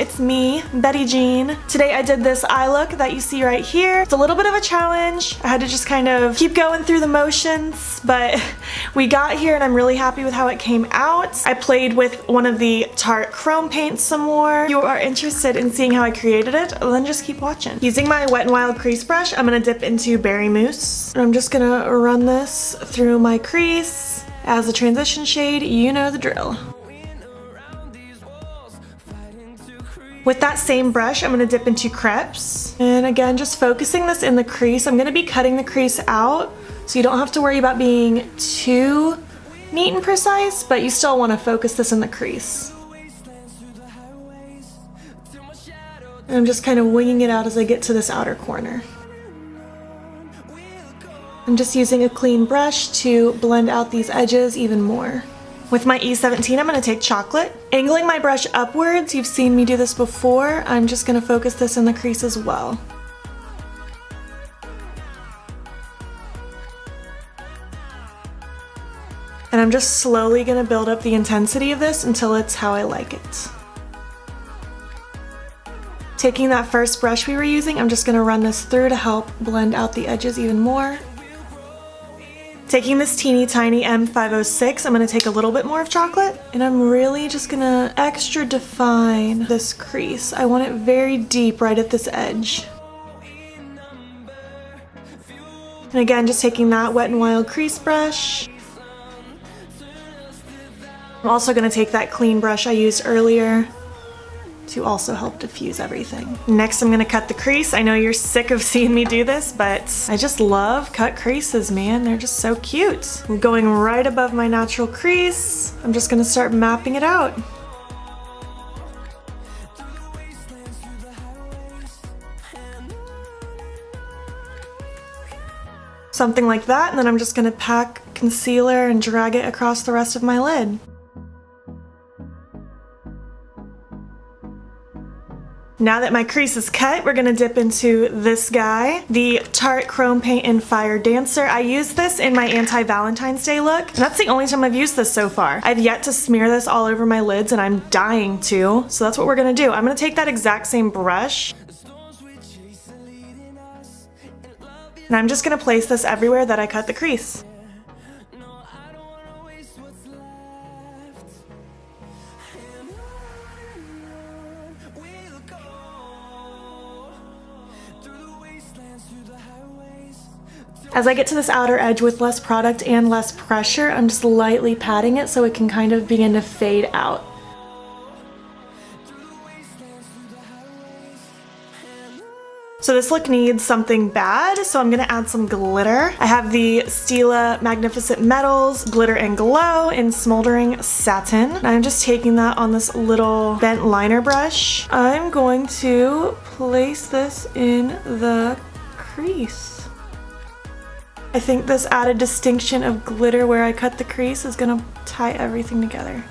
it's me, Betty Jean. Today I did this eye look that you see right here. It's a little bit of a challenge. I had to just kind of keep going through the motions, but we got here and I'm really happy with how it came out. I played with one of the Tarte Chrome Paint some more. If you are interested in seeing how I created it, then just keep watching. Using my Wet n Wild crease brush, I'm gonna dip into Berry Mousse. And I'm just gonna run this through my crease. As a transition shade, you know the drill. With that same brush, I'm gonna dip into Crepes. And again, just focusing this in the crease. I'm gonna be cutting the crease out, so you don't have to worry about being too neat and precise, but you still wanna focus this in the crease. And I'm just kind of winging it out as I get to this outer corner. I'm just using a clean brush to blend out these edges even more. With my E17, I'm going to take Chocolate. Angling my brush upwards, you've seen me do this before, I'm just going to focus this in the crease as well. And I'm just slowly going to build up the intensity of this until it's how I like it. Taking that first brush we were using, I'm just going to run this through to help blend out the edges even more. Taking this teeny tiny M506, I'm going to take a little bit more of Chocolate, and I'm really just going to extra define this crease. I want it very deep right at this edge. And again, just taking that Wet n Wild crease brush. I'm also going to take that clean brush I used earlier to also help diffuse everything. Next, I'm gonna cut the crease. I know you're sick of seeing me do this, but I just love cut creases, man. They're just so cute. I'm going right above my natural crease. I'm just gonna start mapping it out. Something like that, and then I'm just gonna pack concealer and drag it across the rest of my lid. Now that my crease is cut, we're gonna dip into this guy, the Tarte Chrome Paint in Fire Dancer. I used this in my anti-Valentine's Day look, and that's the only time I've used this so far. I've yet to smear this all over my lids, and I'm dying to, so that's what we're gonna do. I'm gonna take that exact same brush, and I'm just gonna place this everywhere that I cut the crease. As I get to this outer edge with less product and less pressure, I'm just lightly patting it so it can kind of begin to fade out. So this look needs something bad, so I'm gonna add some glitter. I have the Stila Magnificent Metals Glitter and Glow in Smoldering Satin. And I'm just taking that on this little bent liner brush. I'm going to place this in the crease. I think this added distinction of glitter where I cut the crease is gonna tie everything together.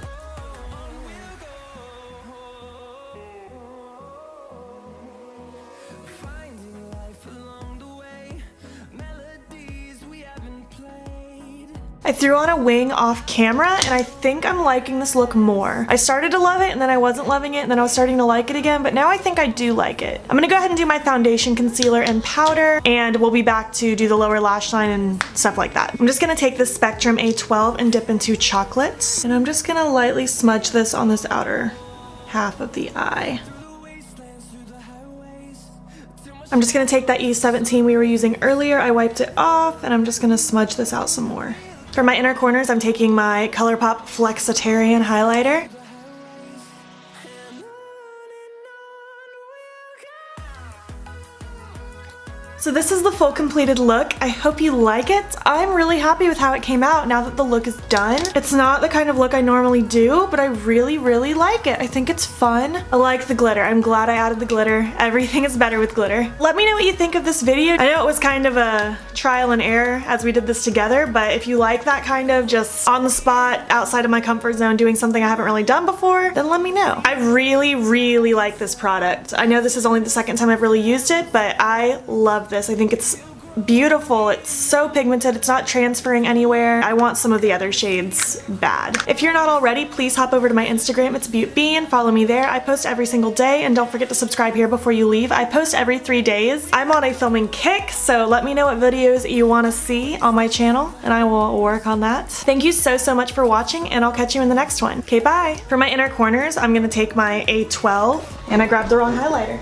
I threw on a wing off camera, and I think I'm liking this look more. I started to love it, and then I wasn't loving it, and then I was starting to like it again, but now I think I do like it. I'm gonna go ahead and do my foundation, concealer, and powder, and we'll be back to do the lower lash line and stuff like that. I'm just gonna take this Spectrum A12 and dip into Chocolate, and I'm just gonna lightly smudge this on this outer half of the eye. I'm just gonna take that E17 we were using earlier, I wiped it off, and I'm just gonna smudge this out some more. For my inner corners, I'm taking my Colourpop Flexitarian highlighter. So this is the full completed look. I hope you like it. I'm really happy with how it came out now that the look is done. It's not the kind of look I normally do, but I really, really like it. I think it's fun. I like the glitter. I'm glad I added the glitter. Everything is better with glitter. Let me know what you think of this video. I know it was kind of a trial and error as we did this together, but if you like that kind of just on the spot, outside of my comfort zone, doing something I haven't really done before, then let me know. I really, really like this product. I know this is only the second time I've really used it, but I love this. I think it's beautiful. It's so pigmented. It's not transferring anywhere. I want some of the other shades bad. If you're not already, please hop over to my Instagram. It's BeautB and follow me there. I post every single day, and don't forget to subscribe here before you leave. I post every 3 days. I'm on a filming kick, so let me know what videos you want to see on my channel, and I will work on that. Thank you so much for watching, and I'll catch you in the next one. Okay, bye. For my inner corners, I'm gonna take my A12, and I grabbed the wrong highlighter.